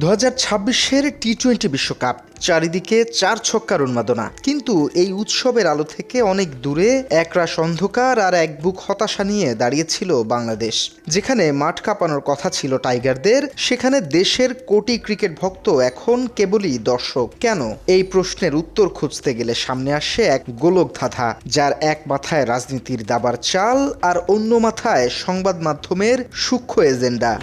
2026-এর টি-20 বিশ্বকাপ চারিদিকে চার ছক্কার উন্মাদনা, কিন্তু এই উৎসবের আলো থেকে অনেক দূরে একরাশ অন্ধকার আর এক বুক হতাশা নিয়ে দাঁড়িয়েছিল বাংলাদেশ। যেখানে মাঠ কাঁপানোর কথা ছিল টাইগারদের, সেখানে দেশের কোটি ক্রিকেট ভক্ত এখন কেবলই দর্শক। কেন? এই প্রশ্নের উত্তর খুঁজতে গেলে সামনে আসে এক গোলকধাঁধা, যার এক মাথায় রাজনীতির দাবার চাল আর অন্য মাথায় সংবাদ মাধ্যমের সূক্ষ্ম এজেন্ডা।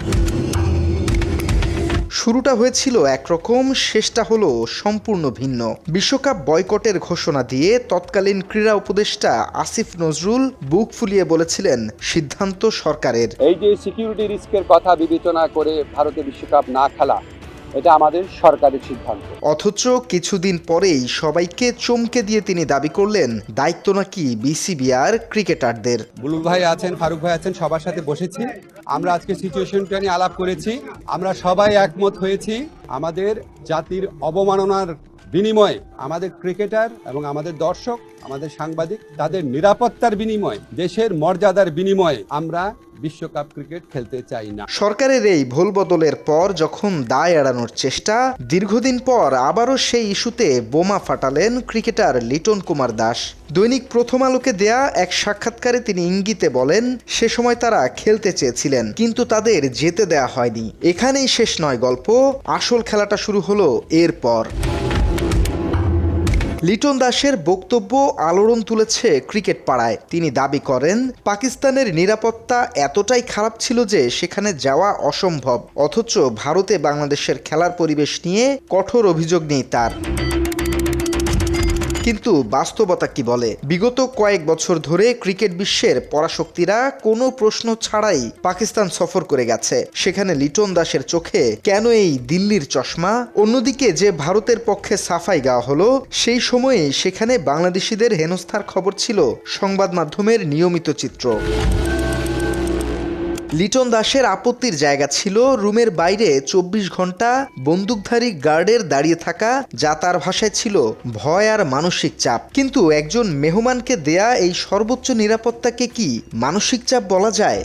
শুরুটা হয়েছিল একরকম, শেষটা হলো সম্পূর্ণ ভিন্ন। বিশ্বকাপ বয়কটের ঘোষণা দিয়ে তৎকালীন ক্রীড়া উপদেষ্টা আসিফ নজরুল বুক ফুলিয়ে বলেছিলেন সিদ্ধান্ত সরকারের। এই যে সিকিউরিটি রিস্কের কথা বিবেচনা করে ভারতে বিশ্বকাপ না খেলা, এটা আমাদের সরকারের সিদ্ধান্ত। অথচ কিছুদিন পরেই সবাইকে চমকে দিয়ে তিনি দাবি করলেন দায়িত্ব নাকি বিসিবি আর ক্রিকেটারদের। বুলবুল ভাই আছেন, ফারুক ভাই আছেন, সবার সাথে বসেছি, আমরা আজকে সিচুয়েশনটা নিয়ে আলাপ করেছি। আমরা সবাই একমত হয়েছি আমাদের জাতির অবমাননার বিনিময়ে, আমাদের ক্রিকেটার এবং আমাদের দর্শক, আমাদের সাংবাদিক, তাদের নিরাপত্তার বিনিময়ে, দেশের মর্যাদার বিনিময়ে আমরা বিশ্বকাপ ক্রিকেট খেলতে চাই না। সরকারের এই ভুল বদলের পর যখন দায় এড়ানোর চেষ্টা, দীর্ঘদিন পর আবারও সেই ইস্যুতে বোমা ফাটালেন ক্রিকেটার লিটন কুমার দাস। দৈনিক প্রথম আলোকে দেয়া এক সাক্ষাৎকারে তিনি ইঙ্গিতে বলেন, সে সময় তারা খেলতে চেয়েছিলেন, কিন্তু তাদের যেতে দেয়া হয়নি। এখানেই শেষ নয় গল্প, আসল খেলাটা শুরু হলো এরপর। লিটন দাসের বক্তব্য আলোড়ন তুলেছে ক্রিকেট পাড়ায়। তিনি দাবি করেন পাকিস্তানের নিরাপত্তা এতটাই খারাপ ছিল যে সেখানে যাওয়া অসম্ভব, অথচ ভারতে বাংলাদেশের খেলার পরিবেশ নিয়ে কঠোর অভিযোগ নেই তার। কিন্তু বাস্তবতা কি বলে? বিগত কয়েক বছর ধরে ক্রিকেট বিশ্বের পরাশক্তিরা কোনো প্রশ্ন ছাড়াই পাকিস্তান সফর করে গেছে। সেখানে লিটন দাসের চোখে কেন এই দিল্লির চশমা? অন্যদিকে যে ভারতের পক্ষে সাফাই গাওয়া হলো, সেই সময়ে সেখানে বাংলাদেশিদের হেনস্থার খবর ছিল সংবাদ মাধ্যমের নিয়মিত চিত্র। লিটন দাসের আপত্তির জায়গা ছিল রুমের বাইরে 24 ঘন্টা বন্দুকধারী গার্ডের দাঁড়িয়ে থাকা, যা তার ভাষায় ছিল ভয় আর মানসিক চাপ। কিন্তু একজন মেহমানকে দেয়া এই সর্বোচ্চ নিরাপত্তাকে কি মানসিক চাপ বলা যায়?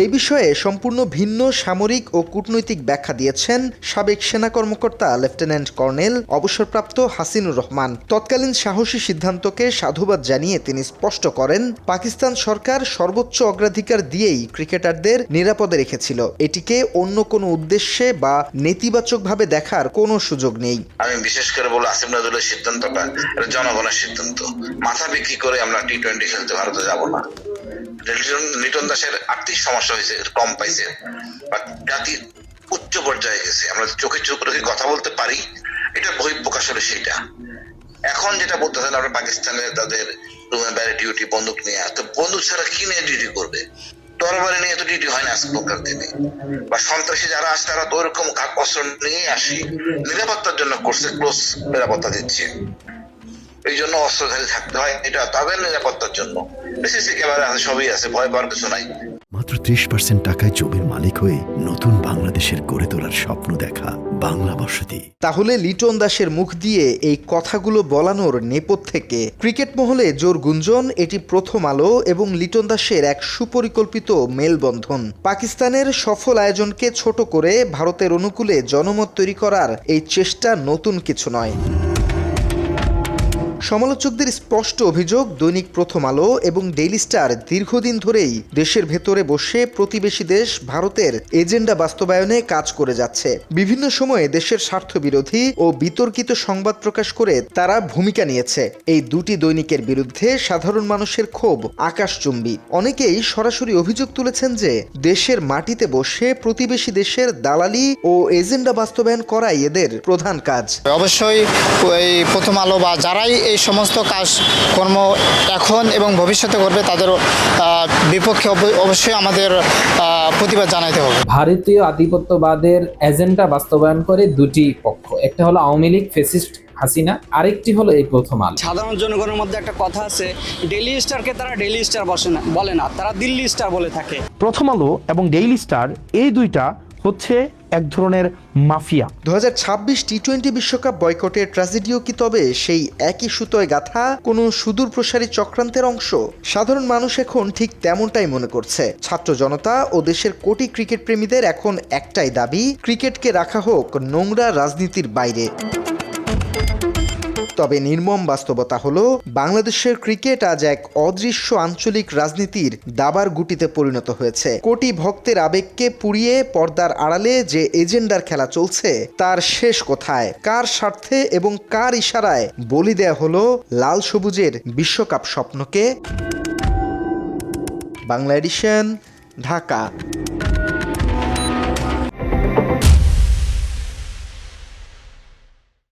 এই বিষয়ে সম্পূর্ণ ভিন্ন সামরিক ও কূটনৈতিক ব্যাখ্যা দিয়েছেন সাবেক সেনা কর্মকর্তা লেফটেন্যান্ট কর্নেল অবসরপ্রাপ্ত হাসিনুর রহমান। তৎকালীন সাহসী সিদ্ধান্তকে সাধুবাদ জানিয়ে তিনি স্পষ্ট করেন, পাকিস্তান সরকার সর্বোচ্চ অগ্রাধিকার দিয়েই ক্রিকেটারদের নিরাপদে রেখেছিল। এটিকে অন্য কোনো উদ্দেশ্যে বা নেতিবাচকভাবে দেখার কোনো সুযোগ নেই। আমি বিশেষ করে বলবো, আসিফ নজরুলের সিদ্ধান্তটা এটা জনগণের সিদ্ধান্ত। মাথা বিক্রি করে আমরা টি-20 খেলতে ভারতে যাব না। লিটন দাসের আর্থিক সমস্যা হয়েছে, কম পাইছে, জাতির উচ্চ পর্যায়ে গেছে, আমরা চোখে চোখ রেখে কথা বলতে পারি, এটা বহিঃপ্রকাশ হলো সেটা। এখন যেটা বলতেছেন আমরা পাকিস্তানে তাদের রুমের বাইরে ডিউটি বন্দুক নিয়ে, তো বন্দুক ছাড়া কি নিয়ে ডিউটি করবে? তরবারি নিয়ে তো ডিউটি হয় না আজকালকার দিনে। বা সন্ত্রাসী যারা আসে তারা তো ওইরকম অস্ত্র নিয়ে আসি, নিরাপত্তার জন্য করছে, ক্লোজ নিরাপত্তা দিচ্ছে, এই জন্য অস্ত্রধারী থাকতে হয়, এটা তাদের নিরাপত্তার জন্য। সিসি ক্যামেরা আছে, সবই আছে, ভয় পাওয়ার কিছু নাই। মাত্র 30% টাকায় জমির মালিক হয়ে নতুন বাংলাদেশের গড়ে তোলার স্বপ্ন দেখা বাংলা বসতি। তাহলে লিটন দাসের মুখ দিয়ে এই কথাগুলো বলানোর নেপথ্যে ক্রিকেট মহলে জোর গুঞ্জন এটি প্রথম আলো এবং লিটন দাসের এক সুপরিকল্পিত মেলবন্ধন। পাকিস্তানের সফল আয়োজনকে ছোট করে ভারতের অনুকূলে জনমত তৈরি করার এই চেষ্টা নতুন কিছু নয়। সমালোচকদের স্পষ্ট অভিযোগ, দৈনিক প্রথম আলো এবং ডেইলি স্টার দীর্ঘদিন ধরেই দেশের ভেতরে বসে প্রতিবেশী দেশ ভারতের এজেন্ডা বাস্তবায়নে কাজ করে যাচ্ছে। বিভিন্ন সময়ে দেশের স্বার্থ বিরোধী ও বিতর্কিত সংবাদ প্রকাশ করে তারা ভূমিকা নিয়েছে। এই দুটি দৈনিকের বিরুদ্ধে সাধারণ মানুষের ক্ষোভ আকাশচুম্বী। অনেকেই সরাসরি অভিযোগ তুলেছেন যে দেশের মাটিতে বসে প্রতিবেশী দেশের দালালি ও এজেন্ডা বাস্তবায়ন করাই এদের প্রধান কাজ। অবশ্যই এই প্রথম আলো বা যারাই এই সমস্ত কাজকর্ম এখন এবং ভবিষ্যতে করবে, তাদের বিপক্ষে অবশ্যই আমাদের প্রতিবাদ জানাতে হবে। ভারতীয় আধিপত্যবাদের এজেন্ডা বাস্তবায়ন করে দুটি পক্ষ, একটা হলো আওয়ামী লীগ ফ্যাসিস্ট হাসিনা, আরেকটি হলো এই প্রথম আলো। সাধারণ জনগণের মধ্যে একটা কথা আছে, ডেইলি স্টারকে তারা ডেইলি স্টার বলে না, তারা দিল্লি স্টার বলে থাকে। প্রথম আলো এবং ডেইলি স্টার এই দুইটা হচ্ছে এক ধরনের মাফিয়া। 2026 টি-20 বিশ্বকাপ বয়কটের ট্র্যাজেডিও কি তবে সেই একই সুতোয় গাঁথা কোনো সুদূর প্রসারী চক্রান্তের অংশ? সাধারণ মানুষ এখন ঠিক তেমনটাই মনে করছে। ছাত্র জনতা ও দেশের কোটি ক্রিকেট প্রেমীদের এখন একটাই দাবি, ক্রিকেটকে রাখা হোক নোংরা রাজনীতির বাইরে। তবে নির্মম বাস্তবতা হলো বাংলাদেশের ক্রিকেট আজ এক অদৃশ্য আঞ্চলিক রাজনীতির দাবার গুটিতে পরিণত হয়েছে। কোটি ভক্তের আবেগকে পুড়িয়ে পর্দার আড়ালে যে এজেন্ডার খেলা চলছে তার শেষ কোথায়? কার স্বার্থে এবং কার ইশারায় বলি দেয়া হলো লাল সবুজের বিশ্বকাপ স্বপ্নকে? বাংলা এডিশন, ঢাকা।